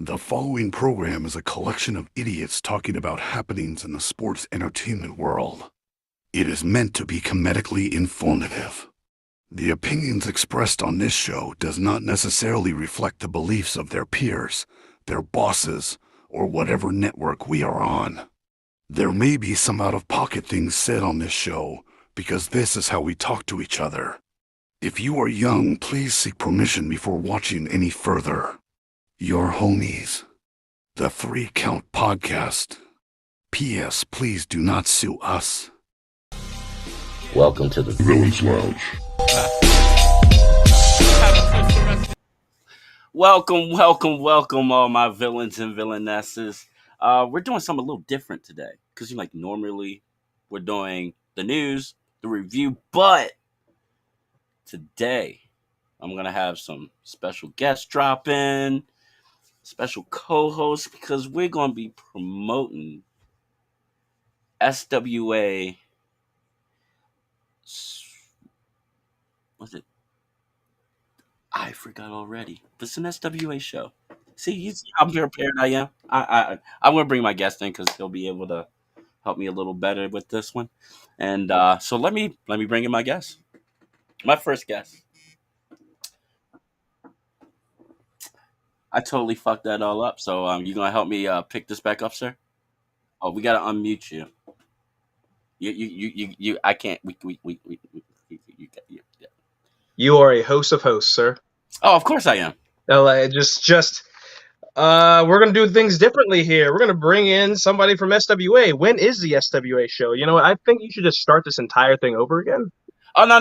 The following program is a collection of idiots talking about happenings in the sports entertainment world. It is meant to be comedically informative. The opinions expressed on this show does not necessarily reflect the beliefs of their peers, their bosses, or whatever network we are on. There may be some out-of-pocket things said on this show because this is how we talk to each other. If you are young, please seek permission before watching any further. Your homies, the 3 Count Podcast. P.S. Please do not sue us. Welcome to the Villains Lounge. Welcome, all my villains and villainesses. We're doing something a little different today because normally we're doing the news, the review, but today I'm gonna have some special guests drop in, special co-hosts, because we're gonna be promoting SWA. What's it? I forgot already. It's an SWA show. See, you see how prepared I am. I'm gonna bring my guest in because he'll be able to help me a little better with this one. And so let me bring in my guest. My first guest. I totally fucked that all up. So you gonna help me pick this back up, sir? Oh, we gotta unmute you. You I can't. Yeah. You are a host of hosts, sir. Oh, of course I am. No, we're gonna do things differently here. We're gonna bring in somebody from SWA. When is the SWA show? You know what? I think you should just start this entire thing over again. Oh no!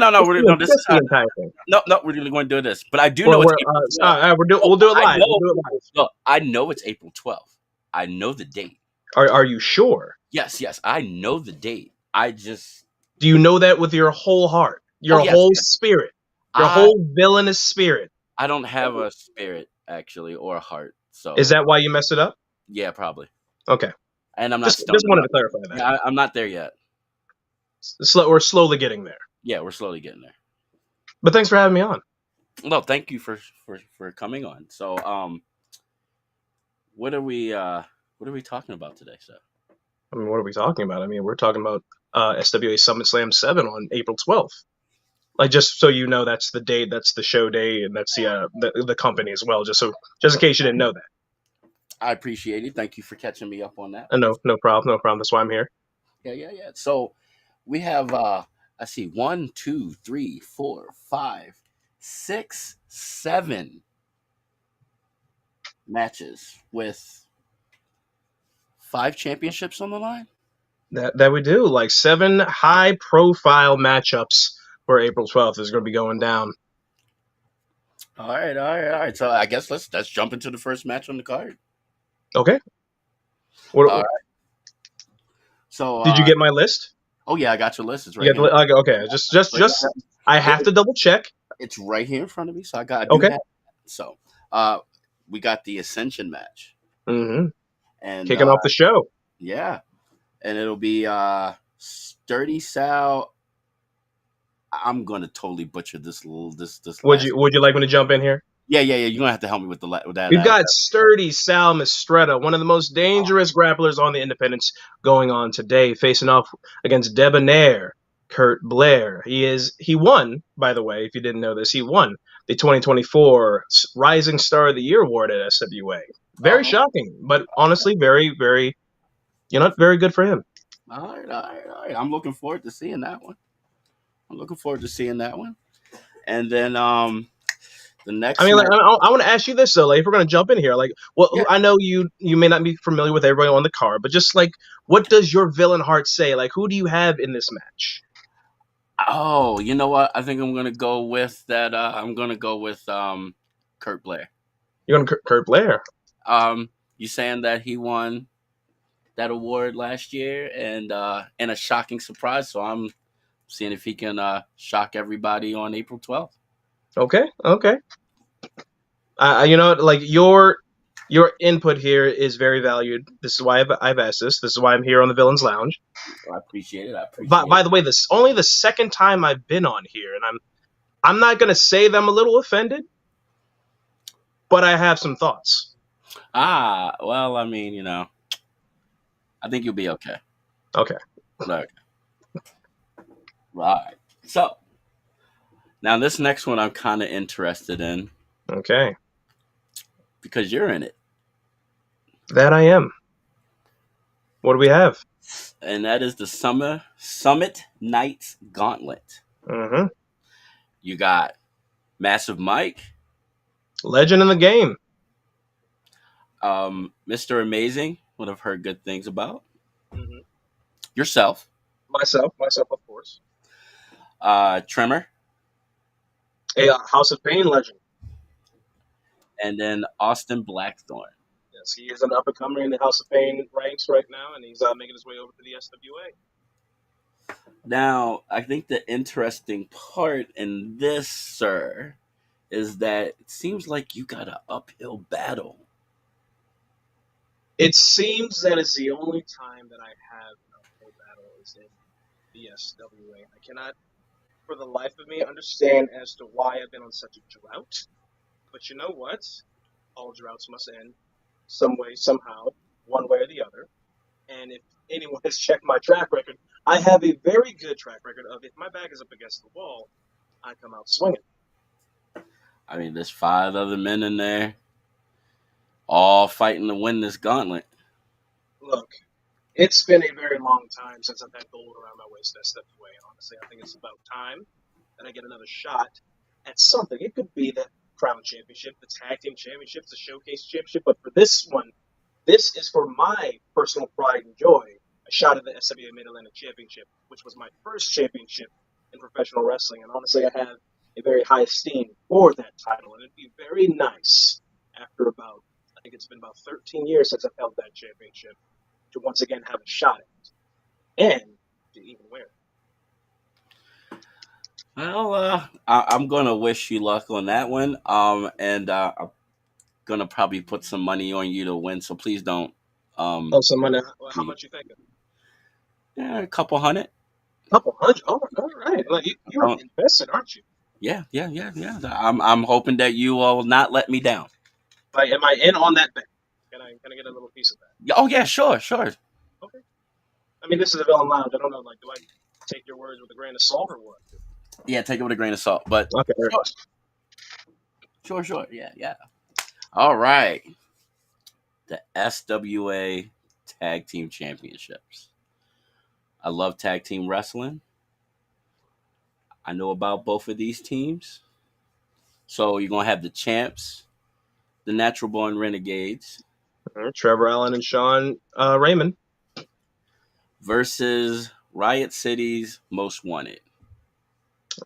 This is the entire thing. No, we're really going to do this. But I do know it's April 12th. We'll do it live. Look, I know it's April 12th. I know the date. Are you sure? Yes, I know the date. Do you know that with your whole heart, your whole spirit, your whole villainous spirit? I don't have a spirit actually or a heart. So is that why you messed it up? Yeah, probably. Okay. And I'm not. Just wanted to clarify that. Yeah, I'm not there yet. We're slowly getting there. Yeah, we're slowly getting there. But thanks for having me on. No, thank you for coming on. So, what are we talking about today, sir? I mean, what are we talking about? I mean, we're talking about SWA SummitSlam 7 on April 12th. Like, just so you know, that's the date, that's the show day, and that's the company as well. Just in case you didn't know that. I appreciate it. Thank you for catching me up on that. No problem. That's why I'm here. Yeah. So we have I see 1, 2, 3, 4, 5, 6, 7 matches with 5 championships on the line. That we do, like 7 high-profile matchups for April 12th is going to be going down. All right. So I guess let's jump into the first match on the card. Okay. All right. So did you get my list? Oh yeah, I got your list. It's right here. Okay. Just I have to double check. It's right here in front of me, so I got. Okay. So, we got the Ascension match. Mm-hmm. And kicking off the show. Yeah, and it'll be Sturdy Sal. I'm gonna totally butcher this. Would you like me to jump in here? Yeah. You're gonna have to help me with that. We've got Sturdy Sal Mistretta, one of the most dangerous grapplers on the independents going on today, facing off against Debonair Kurt Blair. He won, by the way, if you didn't know this, he won the 2024 Rising Star of the Year award at SWA. Very shocking, but honestly, very, very, very good for him. All right. I'm looking forward to seeing that one. And then the next. I mean, I want to ask you this though, if we're going to jump in here, I know you may not be familiar with everybody on the card, but just what does your villain heart say? Like, who do you have in this match? Oh, you know what? I think I'm going to go with that. I'm going to go with Kurt Blair. You're going to Kurt Blair? You saying that he won that award last year and a shocking surprise. So I'm seeing if he can shock everybody on April 12th. Okay. Your input here is very valued. This is why I've asked this. This is why I'm here on the Villains Lounge. I appreciate it. By the way, this is only the second time I've been on here, and I'm not going to say that I'm a little offended, but I have some thoughts. Well, I mean, I think you'll be okay. Okay. Look, all right. So now this next one I'm kind of interested in Okay. because you're in it, That I am. What do we have? and that is the Summit Knights Gauntlet. Mm-hmm. You got Massive Mike, Legend in the game. Mr. Amazing, what I've heard good things about. Mm-hmm. Yourself, Myself, of course. Tremor, A House of Pain legend. and then Austin Blackthorn. Yes, he is an up and comer in the House of Pain ranks right now, and he's making his way over to the SWA. Now, I think the interesting part in this, sir, is that it seems like you got an uphill battle. It seems that it's the only time that I have an uphill battle is in the SWA. I cannot, for the life of me, understand as to why I've been on such a drought. But you know what? All droughts must end some way, somehow, one way or the other. And if anyone has checked my track record, I have a very good track record of if my back is up against the wall, I come out swinging. I mean, there's 5 other men in there, all fighting to win this gauntlet. Look, it's been a very long time since I've had gold around my waist that stepped away. Honestly, I think it's about time that I get another shot at something. It could be the Crown Championship, the Tag Team Championship, the Showcase Championship, but for this one, this is for my personal pride and joy. A shot at the SWA Mid-Atlantic Championship, which was my first championship in professional wrestling, and honestly, I have a very high esteem for that title, and it'd be very nice after about, I think it's been about 13 years since I've held that championship, to once again have a shot at it, and to even wear it. Well, I'm gonna wish you luck on that one. And I'm gonna probably put some money on you to win. So please don't. Oh, so money, how much you thinking? Yeah, a couple hundred. Couple hundred. Oh, all right. Well, you're Oh. invested, aren't you? Yeah. I'm hoping that you will not let me down. Like, am I in on that bet? Can I get a little piece of that? Oh yeah, sure. Okay. I mean, this is a Villain Lounge. I don't know. Like, do I take your words with a grain of salt or what? Yeah, take it with a grain of salt. But Okay. sure. Yeah. All right. The SWA Tag Team Championships. I love tag team wrestling. I know about both of these teams. So you're gonna have the champs, the Natural Born Renegades, Trevor Allen and Sean Raymond versus Riot City's Most Wanted.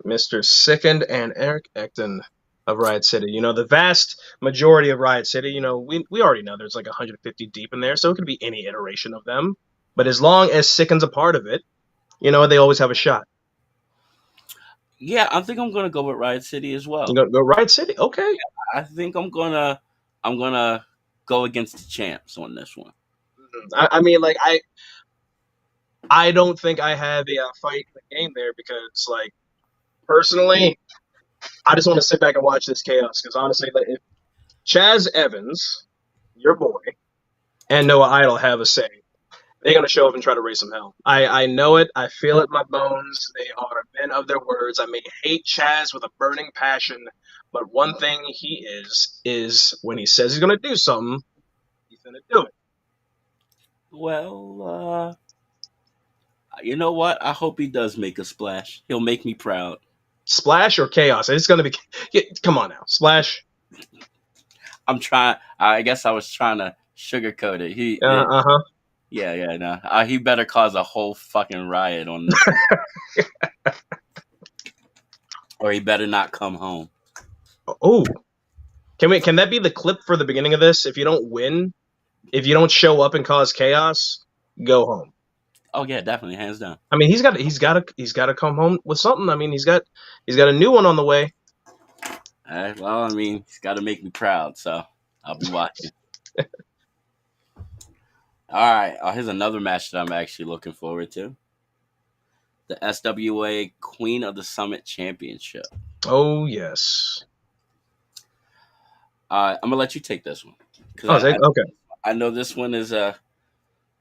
Mr. Sickened and Eric Ecton of Riot City. You know, the vast majority of Riot City, you know, we already know there's like 150 deep in there, so it could be any iteration of them. But as long as Sickened's a part of it, you know, they always have a shot. Yeah, I think I'm gonna go with Riot City as well. You go Riot City? Okay. I think I'm gonna go against the champs on this one. I mean, like, I don't think I have a fight in the game there because, like, personally, I just want to sit back and watch this chaos because honestly, like, if Chaz Evans, your boy, and Noah Idol have a say, they're going to show up and try to raise some hell. I know it. I feel it in my bones. They are men of their words. I may hate Chaz with a burning passion, but one thing he is when he says he's going to do something, he's going to do it. Well, you know what? I hope he does make a splash. He'll make me proud. Splash or chaos? It's going to be. Come on now, Splash. I'm trying. I guess I was trying to sugarcoat it. Yeah. No. He better cause a whole fucking riot on this, or he better not come home. Oh, can that be the clip for the beginning of this? If you don't win, if you don't show up and cause chaos, go home. Oh yeah, definitely, hands down. I mean, he's got to come home with something. I mean, he's got a new one on the way. Well, I mean, he's got to make me proud, so I'll be watching. All right, here's another match that I'm actually looking forward to. The SWA Queen of the Summit Championship. Oh, yes. I'm gonna let you take this one because Oh, okay. I know this one is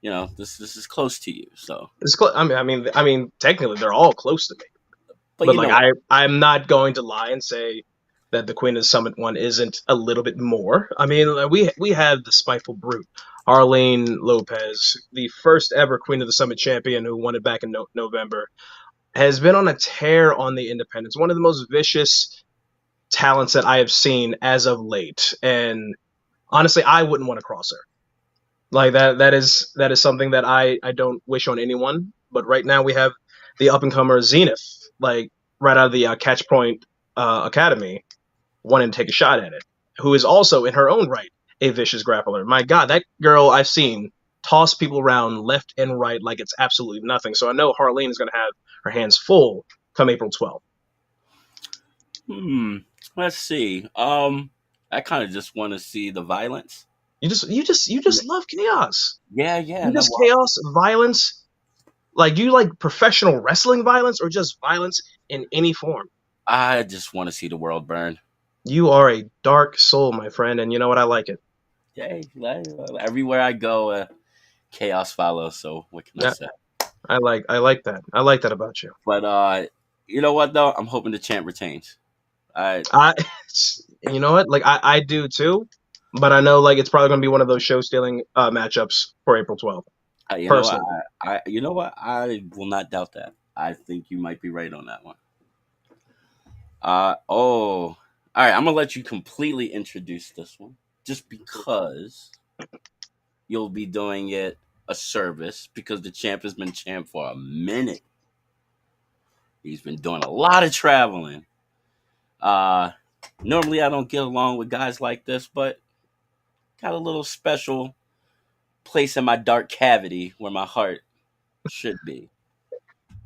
this is close to you. So, I mean, technically they're all close to me, but but you like know what? I'm not going to lie and say that the Queen of the Summit one isn't a little bit more. I mean, we had the spiteful brute, Arlene Lopez, the first ever Queen of the Summit champion who won it back in November, has been on a tear on the independents. One of the most vicious talents that I have seen as of late, and honestly, I wouldn't want to cross her. Like that is something that I don't wish on anyone. But right now we have the up and comer Zenith, like right out of the Catch Point Academy, wanting to take a shot at it, who is also in her own right a vicious grappler. My God, that girl I've seen toss people around left and right like it's absolutely nothing. So I know Harleen is going to have her hands full come April 12th. Let's see. I kind of just want to see the violence. You just love chaos. Yeah, yeah. You No, just chaos, violence. Like, do you like professional wrestling violence or just violence in any form? I just want to see the world burn. You are a dark soul, my friend, and you know what? I like it. Hey, everywhere I go, chaos follows. So what can I Yeah, say? I like that. I like that about you. But you know what though? I'm hoping the champ retains. I, I, you know what? Like, I do too, but I know like it's probably gonna be one of those show stealing matchups for April 12th. you know what? Personally, You know what? I will not doubt that. I think you might be right on that one. All right. I'm gonna let you completely introduce this one, just because you'll be doing it a service because the champ has been champ for a minute. He's been doing a lot of traveling. Uh, Normally I don't get along with guys like this, but got a little special place in my dark cavity where my heart should be.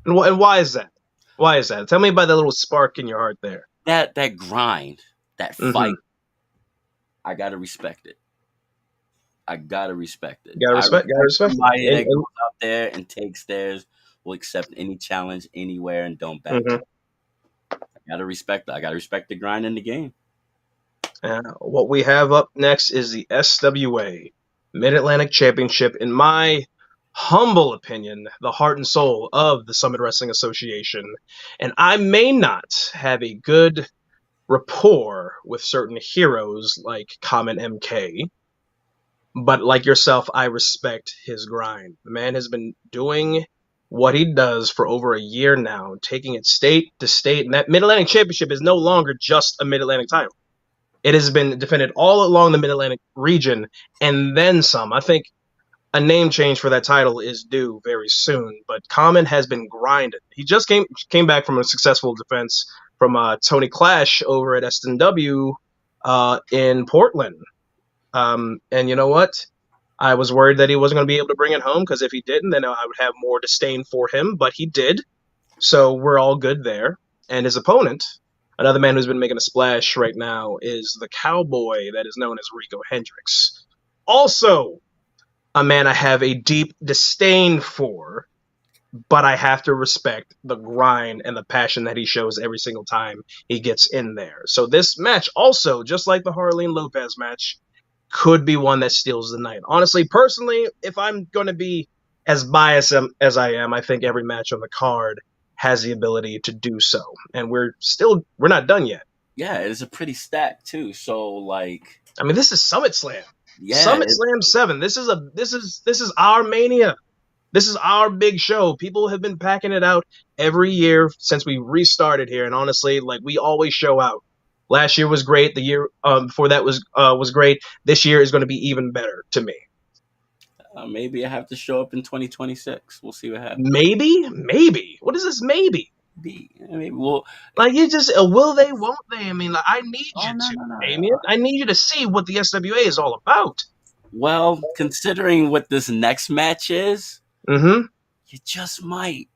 and why is that? Why is that? Tell me about that little spark in your heart there. That grind, that Mm-hmm. fight, I gotta respect it. I gotta respect it. Gotta I respect. Gotta respect respect. somebody that And, goes out there and takes theirs, will accept any challenge anywhere, and don't back mhm. down. I gotta respect that. I gotta respect the grind in the game. What we have up next is the SWA Mid Atlantic Championship. In my humble opinion, the heart and soul of the Summit Wrestling Association. And I may not have a good rapport with certain heroes like Common MK, but like yourself, I respect his grind. The man has been doing what he does for over a year now, taking it state to state. And that Mid Atlantic Championship is no longer just a Mid Atlantic title. It has been defended all along the Mid Atlantic region and then some. I think a name change for that title is due very soon, but Common has been grinding. He just came back from a successful defense from Tony Clash over at SNW in Portland. And you know what? I was worried that he wasn't going to be able to bring it home because if he didn't, then I would have more disdain for him, but he did. So we're all good there. And his opponent, another man who's been making a splash right now, is the cowboy that is known as Rico Hendricks. Also, a man I have a deep disdain for, but I have to respect the grind and the passion that he shows every single time he gets in there. So this match also, just like the Harleen Lopez match, could be one that steals the night. Honestly, personally, if I'm going to be as biased as I am, I think every match on the card has the ability to do so. And we're not done yet. Yeah, it's a pretty stack too. So like, I mean, this is Summit Slam. yeah, Summit Slam 7. This is our mania. This is our big show. People have been packing it out every year since we restarted here, and honestly, like we always show out. Last year was great. The year before that was great. This year is going to be even better to me. maybe I have to show up in 2026. We'll see what happens. Maybe. What is this? Maybe. Maybe we'll. Like you just will they? Won't they? I mean, like, I need you No, to, no, no. Damien. I need you to see what the SWA is all about. Well, considering what this next match is, Mm-hmm. you just might,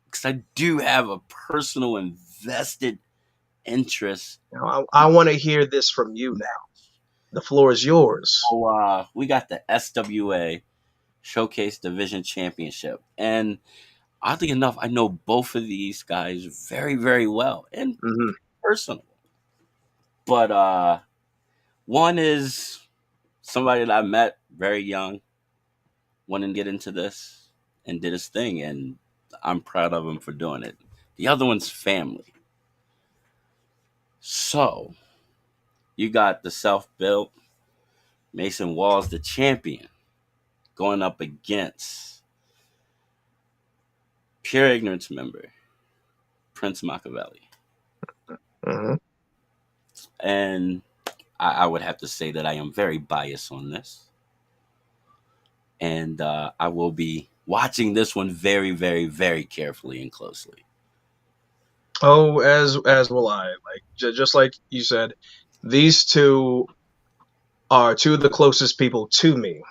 because I do have a personal invested interest. Now, I want to hear this from you now. The floor is yours. So we got the SWA Showcase Division Championship, and oddly enough, I know both of these guys very, very well and Mm-hmm. personal. But One is somebody that I met very young, wanted to get into this and did his thing, and I'm proud of him for doing it. The other one's family. So you got the self-built Mason Walls, the champion, going up against Pure Ignorance member Prince Machiavelli. Mm-hmm. And I would have to say that I am very biased on this. And I will be watching this one very, very, very carefully and closely. Oh, as will I. Like just like you said, these two are two of the closest people to me.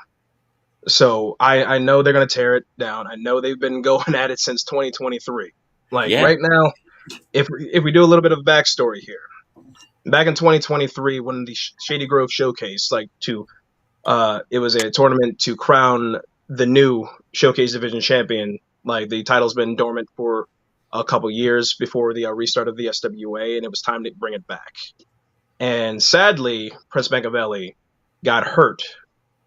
So I know they're gonna tear it down. I know they've been going at it since 2023. Like Yeah. right now, if we do a little bit of backstory here, back in 2023 when the Shady Grove Showcase, it was a tournament to crown the new Showcase Division champion. Like the title's been dormant for a couple years before the restart of the SWA, and it was time to bring it back. And sadly, Prince Machiavelli got hurt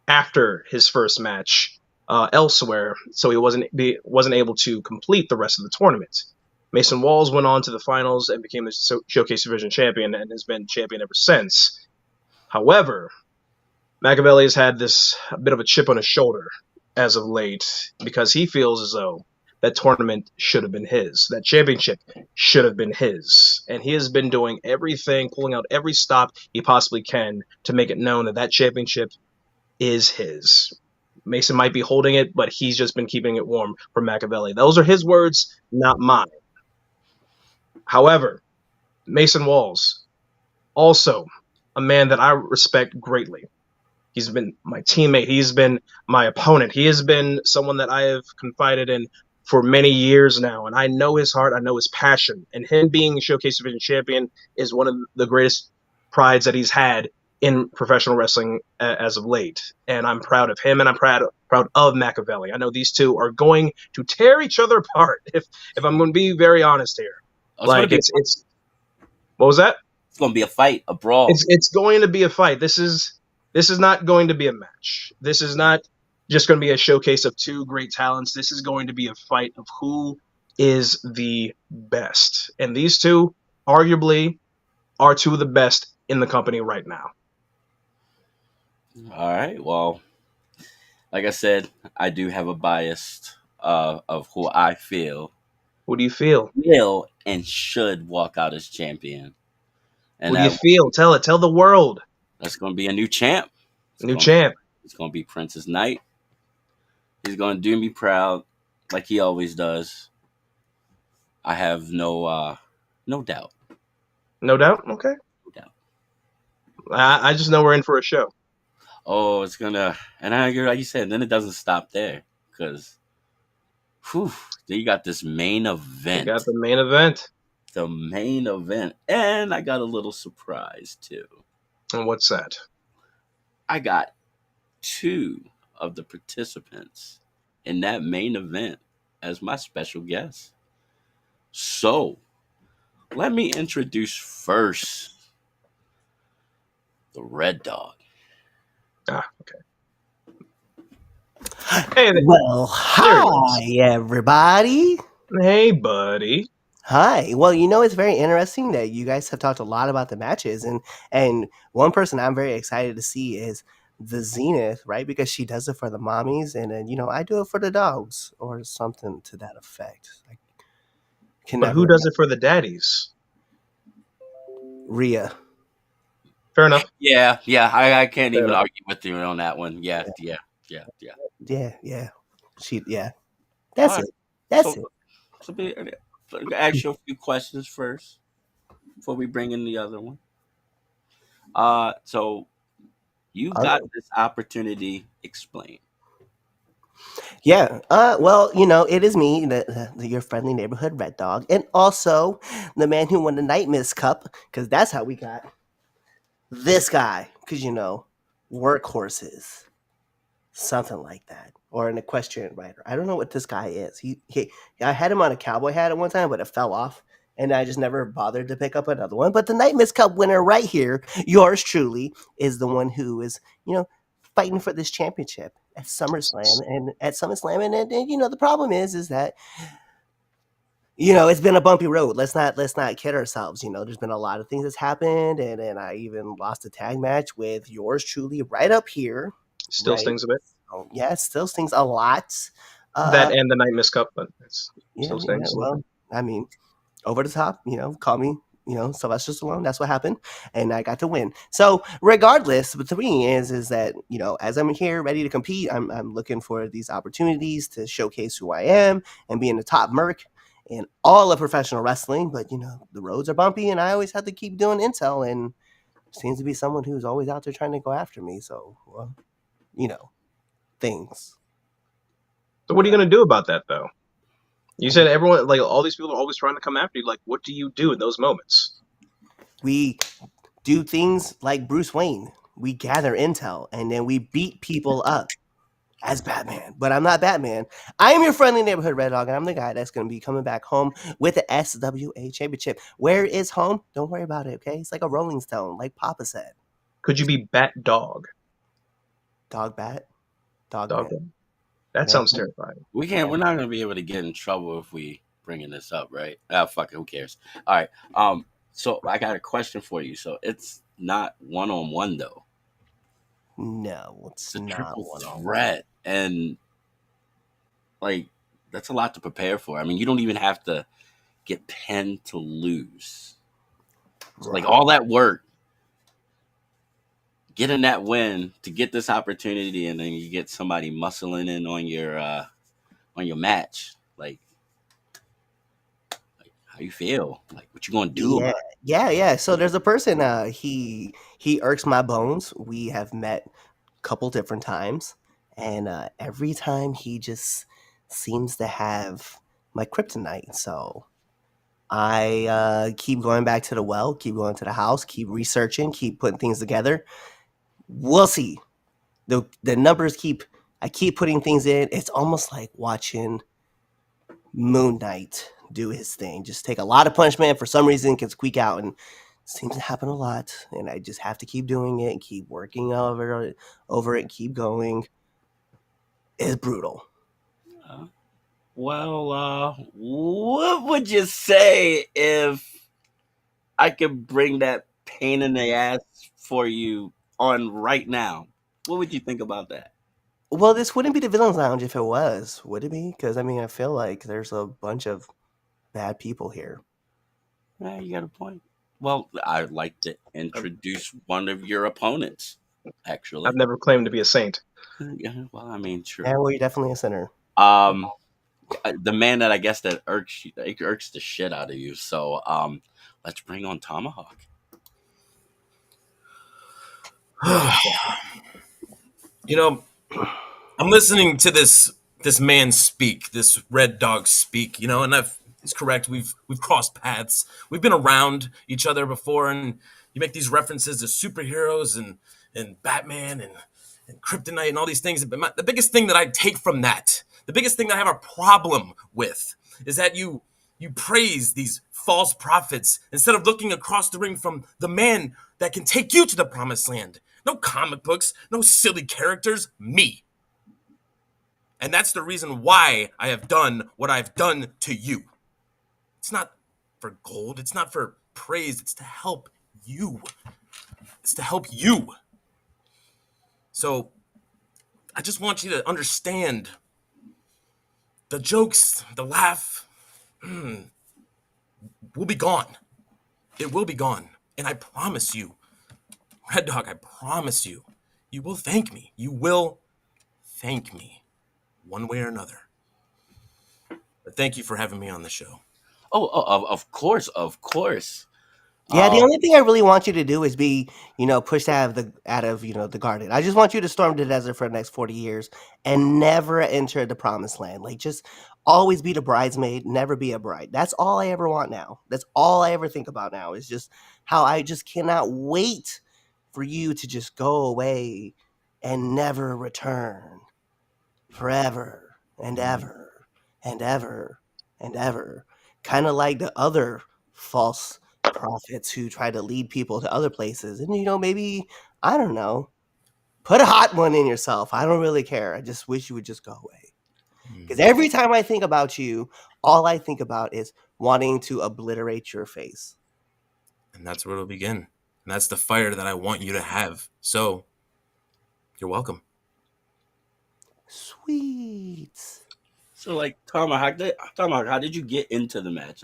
after his first match elsewhere, so he wasn't able to complete the rest of the tournament. Mason Walls went on to the finals and became the Showcase Division champion and has been champion ever since. However, Machiavelli has had this bit of a chip on his shoulder as of late because he feels as though that tournament should have been his. That championship should have been his. And he has been doing everything, pulling out every stop he possibly can to make it known that that championship is his. Mason might be holding it, but he's just been keeping it warm for Machiavelli. Those are his words, not mine. However, Mason Walls, also a man that I respect greatly. He's been my teammate. He's been my opponent. He has been someone that I have confided in for many years now, and I know his heart. I know his passion. And him being Showcase Division champion is one of the greatest prides that he's had in professional wrestling as of late. And I'm proud of him, and I'm proud of Machiavelli. I know these two are going to tear each other apart. If I'm going to be very honest here, it's what was that? It's going to be a fight, a brawl. It's going to be a fight. This is not going to be a match. This is not just going to be a showcase of two great talents. This is going to be a fight of who is the best. And these two, arguably, are two of the best in the company right now. All right. Well, like I said, I do have a bias of who I feel. What do you feel? Will and should walk out as champion. And what do you feel? Tell it. Tell the world. That's going to be a new champ. Champ. It's going to be Princess Knight. He's going to do me proud like he always does. I have no doubt. No doubt? Okay. No doubt. I just know we're in for a show. Oh, it's going to... And I agree, like you said, then it doesn't stop there. Because, then you got this main event. You got the main event. The main event. And I got a little surprise, too. And what's that? I got two of the participants in that main event as my special guests. So, let me introduce first the Red Dog. Okay. Hey there. Well, hi, everybody. Hey, buddy. Hi. Well, it's very interesting that you guys have talked a lot about the matches, and one person I'm very excited to see is the Zenith, right? Because she does it for the mommies, and then I do it for the dogs, or something to that effect. But who does it for the daddies? Rhea. Fair enough. Yeah. I can't even argue with you on that one. Yeah. That's it. That's it. So I'm gonna ask you a few questions first before we bring in the other one. So you got this opportunity. Explain. Yeah. Well, it is me, your friendly neighborhood Red Dog, and also the man who won the Night Miss Cup, because that's how we got this guy. Because workhorses, something like that, or an equestrian rider. I don't know what this guy is. I had him on a cowboy hat at one time, but it fell off, and I just never bothered to pick up another one. But the Night Miss Cup winner right here, yours truly, is the one who is, fighting for this championship at SummerSlam and the problem is that it's been a bumpy road. Let's not kid ourselves. There's been a lot of things that's happened, and I even lost a tag match with yours truly right up here. Still Right. stings a bit. Oh, yeah, it still stings a lot. That and the Night Miss Cup, but it's still stings. Well, I mean, over the top, call me, Sylvester Stallone. That's what happened, and I got to win. So regardless, but the thing is that as I'm here ready to compete, I'm looking for these opportunities to showcase who I am and be in the top merc in all of professional wrestling. But the roads are bumpy, and I always have to keep doing intel, and seems to be someone who's always out there trying to go after me. So, well, things. So what are you going to do about that, though? You said everyone, like all these people are always trying to come after you. Like, what do you do in those moments? We do things like Bruce Wayne. We gather intel, and then we beat people up as Batman. But I'm not Batman. I am your friendly neighborhood Red Dog, and I'm the guy that's going to be coming back home with the SWA Championship. Where is home? Don't worry about it, okay? It's like a Rolling Stone, like Papa said. Could you be Bat Dog? Dog Bat? Dog Dog Bat. Bat. That sounds terrifying. We're not gonna be able to get in trouble if we bringing this up, right? Fuck it, who cares? All right. So I got a question for you. So it's not 1-on-1 though. No, It's a not triple one-on-one. threat, and like that's a lot to prepare for. I mean, you don't even have to get pinned to lose. So, like all that work, getting that win to get this opportunity, and then you get somebody muscling in on your match. Like how you feel? Like what you gonna do? About it? Yeah. So there's a person. He irks my bones. We have met a couple different times, and every time he just seems to have my kryptonite. So I keep going back to the well, keep going to the house, keep researching, keep putting things together. We'll see. The numbers I keep putting things in. It's almost like watching Moon Knight do his thing. Just take a lot of punishment, for some reason can squeak out, and it seems to happen a lot. And I just have to keep doing it and keep working over it and keep going. It's brutal. Well, what would you say if I could bring that pain in the ass for you on right now? What would you think about that? Well, this wouldn't be the Villains Lounge if it was, would it be? Because I feel like there's a bunch of bad people here. Yeah, you got a point. Well, I'd like to introduce one of your opponents. Actually, I've never claimed to be a saint. Yeah, well, I mean, true. Yeah, well, you're definitely a sinner. The man that I guess that irks the shit out of you. So, let's bring on Tomahawk. I'm listening to this man speak, this Red Dog speak, and it's correct. We've crossed paths. We've been around each other before, and you make these references to superheroes and Batman and Kryptonite and all these things. But the biggest thing that I take from that, the biggest thing that I have a problem with, is that you praise these false prophets instead of looking across the ring from the man that can take you to the promised land. No comic books, no silly characters, me. And that's the reason why I have done what I've done to you. It's not for gold, it's not for praise, it's to help you. It's to help you. So I just want you to understand the jokes, the laugh, will be gone. It will be gone. And I promise you, Red Dog, I promise you, you will thank me. You will thank me one way or another. But thank you for having me on the show. Oh, of course. Yeah, the only thing I really want you to do is be, pushed out of the garden. I just want you to storm the desert for the next 40 years and never enter the promised land. Like, just always be the bridesmaid, never be a bride. That's all I ever want now. That's all I ever think about now, is just how I just cannot wait for you to just go away and never return forever and ever and ever and ever. Kind of like the other false prophets who try to lead people to other places. And, maybe, I don't know, put a hot one in yourself. I don't really care. I just wish you would just go away. Because every time I think about you, all I think about is wanting to obliterate your face. And that's where it'll begin. And that's the fire that I want you to have. So, you're welcome. Sweet. So, like, Tomahawk, how did you get into the match?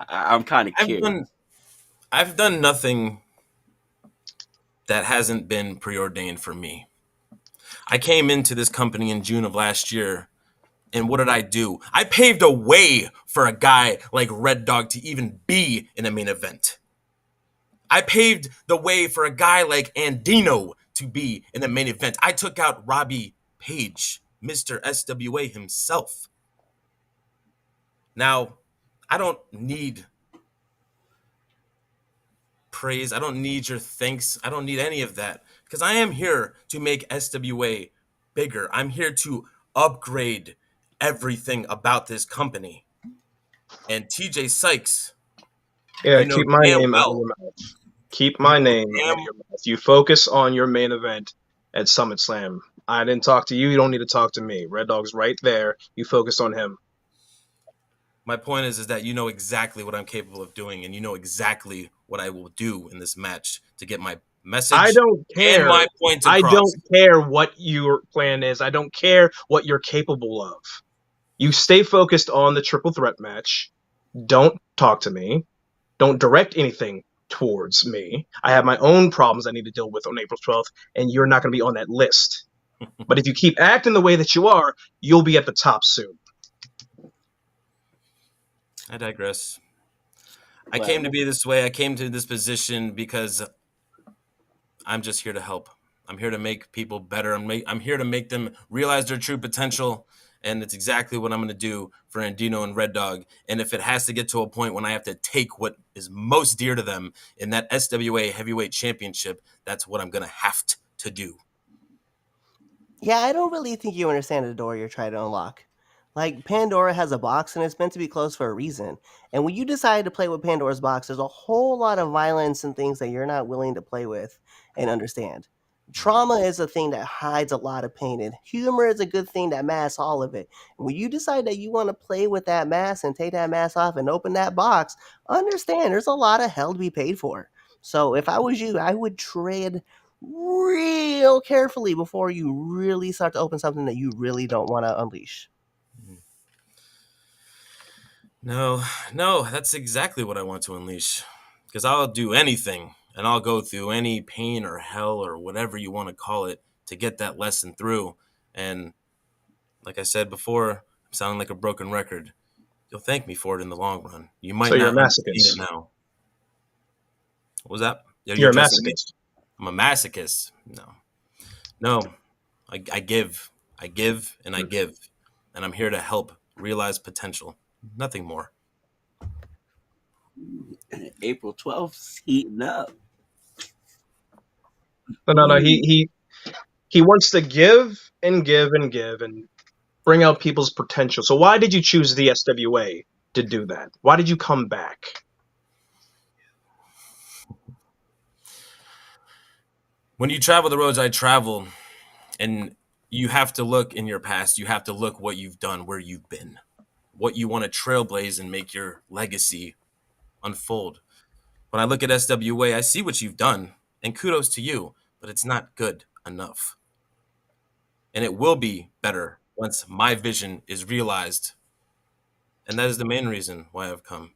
I'm kind of curious. I've done nothing that hasn't been preordained for me. I came into this company in June of last year, and what did I do? I paved a way for a guy like Red Dog to even be in a main event. I paved the way for a guy like Andino to be in the main event. I took out Robbie Page, Mr. SWA himself. Now, I don't need praise. I don't need your thanks. I don't need any of that because I am here to make SWA bigger. I'm here to upgrade everything about this company. And TJ Sykes. Yeah, keep my name out of your mouth. Keep my name out of your mouth. You focus on your main event at SummitSlam. I didn't talk to you. You don't need to talk to me. Red Dog's right there. You focus on him. My point is that you know exactly what I'm capable of doing, and you know exactly what I will do in this match to get my message. I don't care. And my point across. I don't care what your plan is. I don't care what you're capable of. You stay focused on the triple threat match. Don't talk to me. Don't direct anything towards me. I have my own problems I need to deal with on April 12th, and you're not going to be on that list. But if you keep acting the way that you are, you'll be at the top soon. I digress. I came to be this way. I came to this position because I'm just here to help. I'm here to make people better. I'm here to make them realize their true potential. And it's exactly what I'm going to do for Andino and Red Dog. And if it has to get to a point when I have to take what is most dear to them in that SWA Heavyweight Championship, that's what I'm going to have to do. Yeah, I don't really think you understand the door you're trying to unlock. Like, Pandora has a box, and it's meant to be closed for a reason. And when you decide to play with Pandora's box, there's a whole lot of violence and things that you're not willing to play with and understand. Trauma is a thing that hides a lot of pain, and humor is a good thing that masks all of it. And when you decide that you want to play with that mask and take that mask off and open that box, understand there's a lot of hell to be paid for. So if I was you, I would tread real carefully before you really start to open something that you really don't want to unleash. No, that's exactly what I want to unleash. Because I'll do anything, and I'll go through any pain or hell or whatever you want to call it to get that lesson through. And like I said before, I'm sounding like a broken record. You'll thank me for it in the long run. You might not understand it now. What was that? You're a masochist. I'm a masochist. No. I give, and I give. And I'm here to help realize potential. Nothing more. April 12th, heating up. No. He wants to give and give and give and bring out people's potential. So why did you choose the SWA to do that? Why did you come back? When you travel the roads I travel, and you have to look in your past, you have to look what you've done, where you've been, what you want to trailblaze and make your legacy unfold. When I look at SWA, I see what you've done, and kudos to you, but it's not good enough. And it will be better once my vision is realized. And that is the main reason why I've come.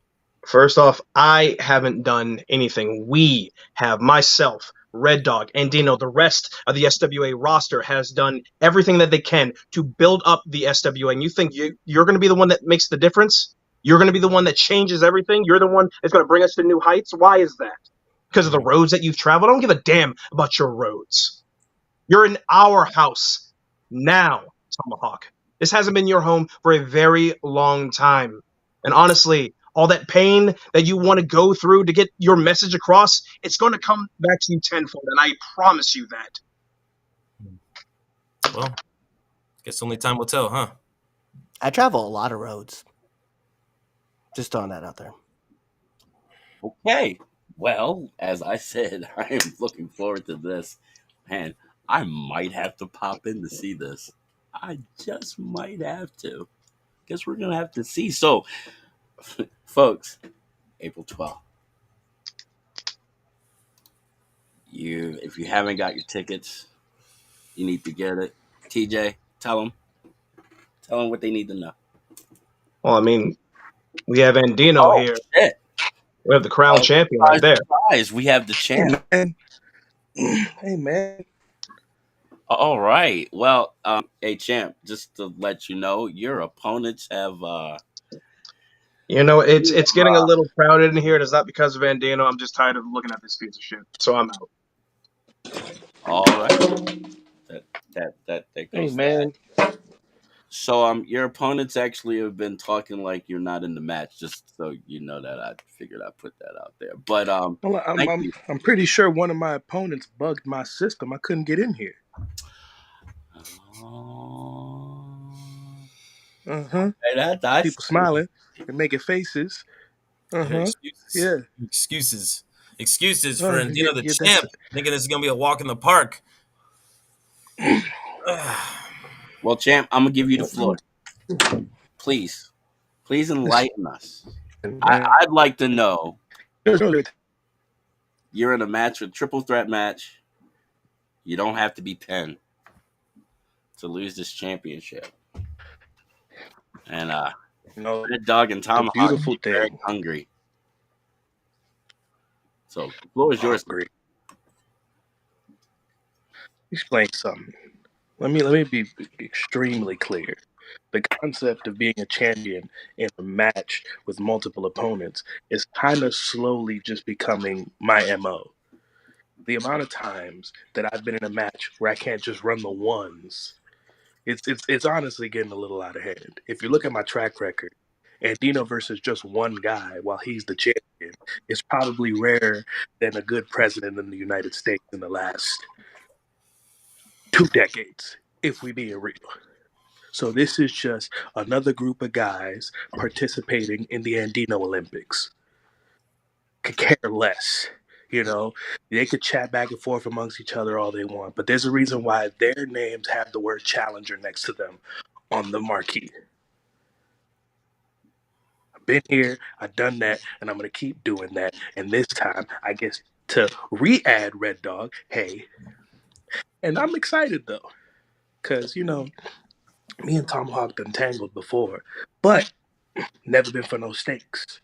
First off, I haven't done anything. We have, myself, Red Dog, Andino, the rest of the SWA roster has done everything that they can to build up the SWA. And you think you're going to be the one that makes the difference? You're going to be the one that changes everything? You're the one that's going to bring us to new heights? Why is that? Because of the roads that you've traveled? I don't give a damn about your roads. You're in our house now, Tomahawk. This hasn't been your home for a very long time. And honestly, all that pain that you want to go through to get your message across, it's going to come back to you tenfold, and I promise you that. Well, guess only time will tell, huh? I travel a lot of roads. Just throwing that out there. Okay. Well, as I said, I am looking forward to this. Man, I might have to pop in to see this. I just might have to. Guess we're gonna have to see. So, folks, April 12th. If you haven't got your tickets, you need to get it. TJ, tell them what they need to know. Well, I mean, we have Andino here. Shit. We have the crown champion right there. Surprise, we have the champ. Hey, man. All right. Well, hey, champ, just to let you know, your opponents have. You know, it's getting a little crowded in here, and it's not because of Andino. I'm just tired of looking at this piece of shit, so I'm out. All right. That goes. Hey, man. So, your opponents actually have been talking like you're not in the match, just so you know that. I figured I'd put that out there. But Well, thank you. I'm pretty sure one of my opponents bugged my system. I couldn't get in here. Hey, People smiling and making faces. Yeah. Excuses for Andino the champ, thinking this is gonna be a walk in the park. Well, champ, I'm gonna give you the floor. Please enlighten us. I'd like to know. You're in a match, a triple threat match. You don't have to be 10 to lose this championship. And Red Dog and Tomahawk beautiful are very thing. hungry. So the floor is yours. Great. Explain something. Let me be extremely clear. The concept of being a champion in a match with multiple opponents is kind of slowly just becoming my MO. The amount of times that I've been in a match where I can't just run the ones, it's honestly getting a little out of hand. If you look at my track record, Andino versus just one guy while he's the champion is probably rarer than a good president in the United States in the last 2 decades, if we be real. So this is just another group of guys participating in the Andino Olympics. Could care less. You know, they could chat back and forth amongst each other all they want, but there's a reason why their names have the word challenger next to them on the marquee. I've been here, I've done that, and I'm going to keep doing that. And this time, I get to re-add Red Dog. Hey. And I'm excited, though, because, you know, me and Tomahawk done tangled before, but never been for no stakes.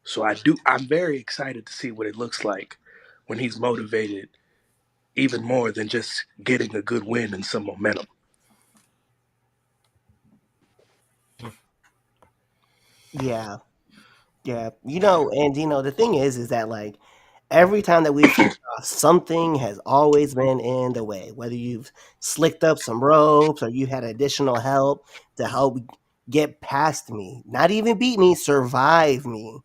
So I'm very excited to see what it looks like when he's motivated even more than just getting a good win and some momentum. Yeah. You know, and you know, the thing is that like every time that we've faced off, something has always been in the way. Whether you've slicked up some ropes or you had additional help to help get past me, not even beat me, survive me.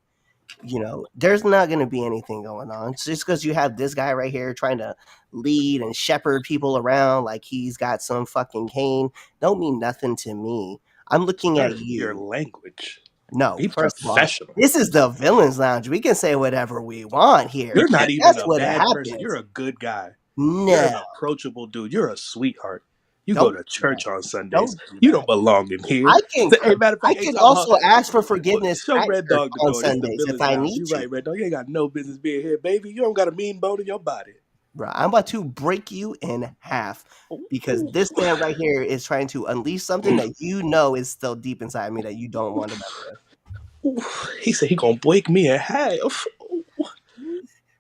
You know, there's not going to be anything going on. It's just because you have this guy right here trying to lead and shepherd people around like he's got some fucking cane. Don't mean nothing to me. I'm looking at you. Your language. No, Be first of all, professional. this is the Villains Lounge. We can say whatever we want here. You're not even That's a what bad happens. person. You're a good guy. No. You're an approachable dude. You're a sweetheart. You Don't go to church on Sundays. Don't do You that. don't belong in here. I can, Hey, matter of I fact, hey, can Tomahawk, also ask for forgiveness show at Red church Dog the on door. This the Sundays if Villains I Lounge. need You're to. right, Red Dog. You ain't got no business being here, baby. You don't got a mean bone in your body. Bro, I'm about to break you in half because this man right here is trying to unleash something that you know is still deep inside me that you don't want to mess with. Ooh, he said he gonna break me in half.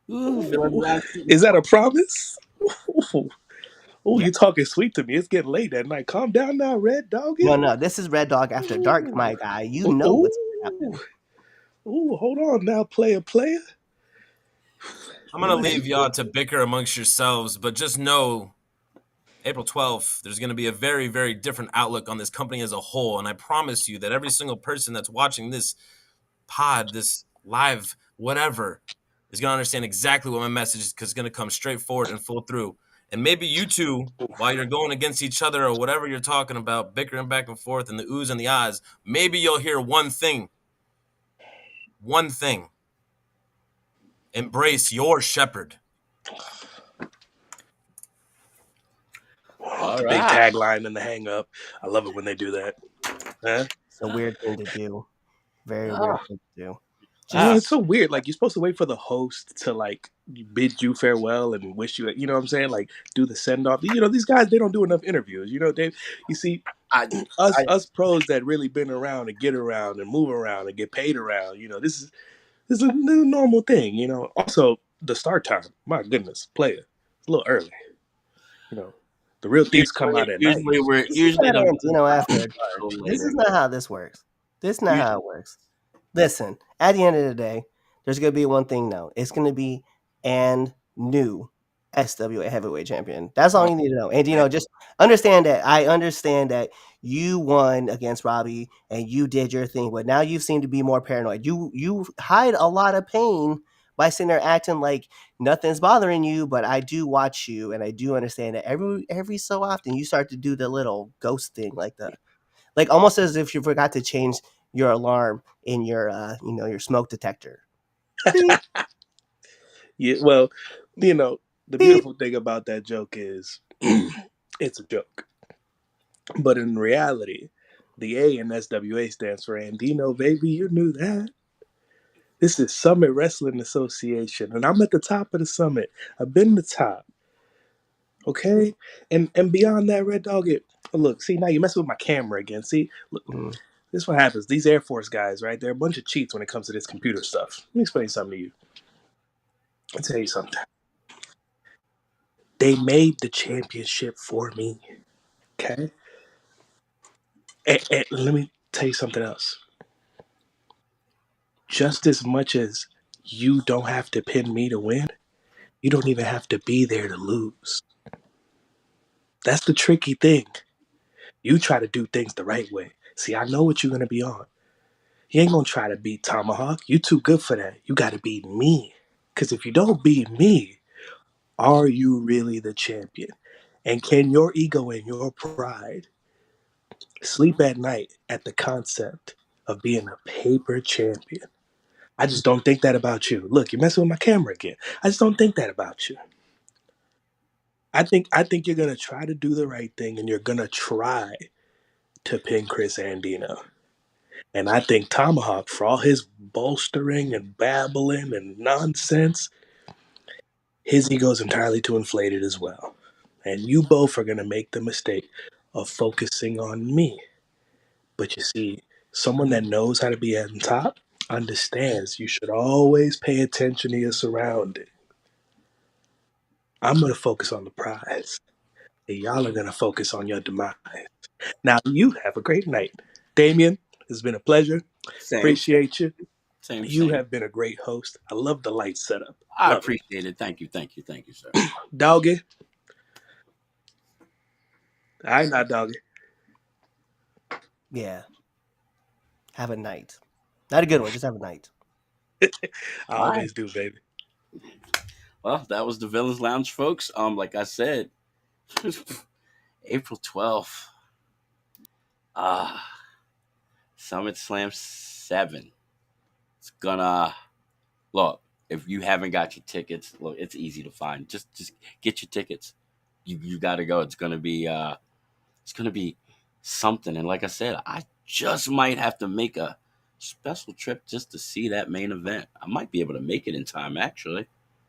Is that a promise? Oh, Yeah. you talking sweet to me. It's getting late at night. Calm down now, Red Dog. No, this is Red Dog After Dark, my guy. You know what's happening. Ooh, hold on now, player. I'm gonna leave y'all to bicker amongst yourselves, but just know April 12th, there's going to be a very, very different outlook on this company as a whole. And I promise you that every single person that's watching this pod, this live, whatever, is going to understand exactly what my message is because it's going to come straight forward and full through. And maybe you two, while you're going against each other or whatever you're talking about, bickering back and forth and the oohs and the ahs, maybe you'll hear one thing one thing. Embrace your shepherd. All The big right. tagline and the hang up. I love it when they do that. Huh? It's a weird thing to do. Very weird thing to do. Ah, It's so weird. Like, you're supposed to wait for the host to like bid you farewell and wish you. You know what I'm saying? Like, do the send off. You know, these guys, they don't do enough interviews. You know, Dave. You see, I, us pros that really been around and get around and move around and get paid around. You know, this is a new normal thing. You know. Also, the start time. My goodness, player, it's a little early. You know, the real thieves come out at night. usually Gotta the Antino after dark. a little This later. is not how this works. This is not how it works. Listen, at the end of the day, there's gonna be one thing now. It's gonna be and new SWA heavyweight champion. That's all you need to know. And just understand that I understand that you won against Robbie and you did your thing, but now you seem to be more paranoid. You hide a lot of pain by sitting there acting like nothing's bothering you, but I do watch you and I do understand that every so often you start to do the little ghost thing, like almost as if you forgot to change your alarm in your your smoke detector. Beep, Yeah, well, you know, the beep. beautiful thing about that joke is it's a joke. But in reality, the A in SWA stands for Andino, baby. You knew that. This is Summit Wrestling Association, and I'm at the top of the summit. I've been the top, okay? And beyond that, Red Dog, look, see, now you're messing with my camera again. See, look, this is what happens. These Air Force guys, right? They're a bunch of cheats when it comes to this computer stuff. Let me explain something to you. I'll tell you something. They made the championship for me, okay? And let me tell you something else. Just as much as you don't have to pin me to win, you don't even have to be there to lose. That's the tricky thing. You try to do things the right way. See, I know what you're going to be on. You ain't going to try to beat Tomahawk. You too good for that. You got to beat me. Because if you don't beat me, are you really the champion? And can your ego and your pride sleep at night at the concept of being a paper champion? I just don't think that about you. Look, you're messing with my camera again. I just don't think that about you. I think you're gonna try to do the right thing and you're gonna try to pin Chris Andino. And I think Tomahawk, for all his bolstering and babbling and nonsense, his ego is entirely too inflated as well. And you both are gonna make the mistake of focusing on me. But you see, someone that knows how to be at the top understands you should always pay attention to your surroundings. I'm going to focus on the prize. And y'all are going to focus on your demise. Now, you have a great night. Damien, it's been a pleasure. Same. Appreciate you. Same. You have been a great host. I love the light setup. I Love appreciate it. Thank you, sir. it. Doggy. I not doggy. Yeah. Have a night. Not a good one, just have a night. I always do, baby. Well, that was the Villains Lounge, folks. Like I said, April 12th. Summit Slam 7. It's gonna look, if you haven't got your tickets, look, it's easy to find. Just get your tickets. You gotta go. It's gonna be something. And like I said, I just might have to make a special trip just to see that main event. I might be able to make it in time, actually.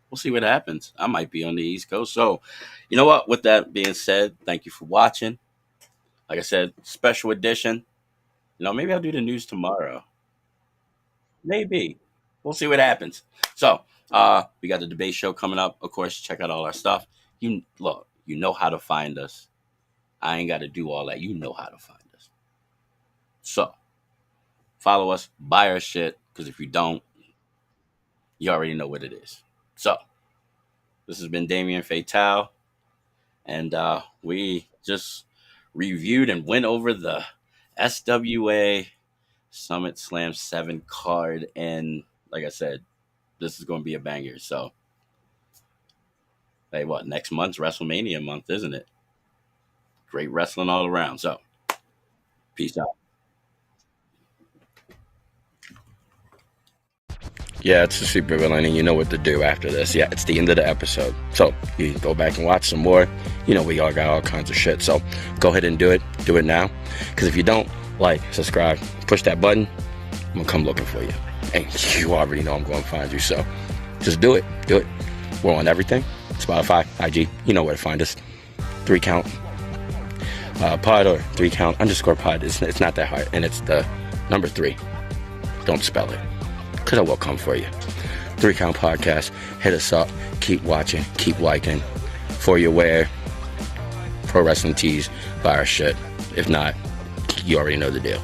We'll see what happens. I might be on the East Coast. So, you know what? With that being said, thank you for watching. Like I said, special edition. Maybe I'll do the news tomorrow. Maybe. We'll see what happens. So, we got the debate show coming up. Of course, check out all our stuff. You know how to find us. I ain't got to do all that. You know how to find us. So, follow us, buy our shit, because if you don't, you already know what it is. So, this has been Damien Fatale, and we just reviewed and went over the SWA Summit Slam 7 card, and like I said, this is going to be a banger. So, hey, next month's WrestleMania month, isn't it? Great wrestling all around. So, peace out. Yeah, it's a super villain, and you know what to do after this. Yeah, it's the end of the episode. So you can go back and watch some more. You know, we all got all kinds of shit. So go ahead and do it. Do it now. Because if you don't, like, subscribe, push that button, I'm going to come looking for you. And you already know I'm going to find you. So just do it. Do it. We're on everything. Spotify, IG. You know where to find us. 3 Count pod or 3 Count _ pod. It's not that hard. And it's the number 3. Don't spell it. Because I will come for you. 3 Count Podcast. Hit us up. Keep watching. Keep liking. For your wear. Pro Wrestling Tees. Buy our shit. If not, you already know the deal.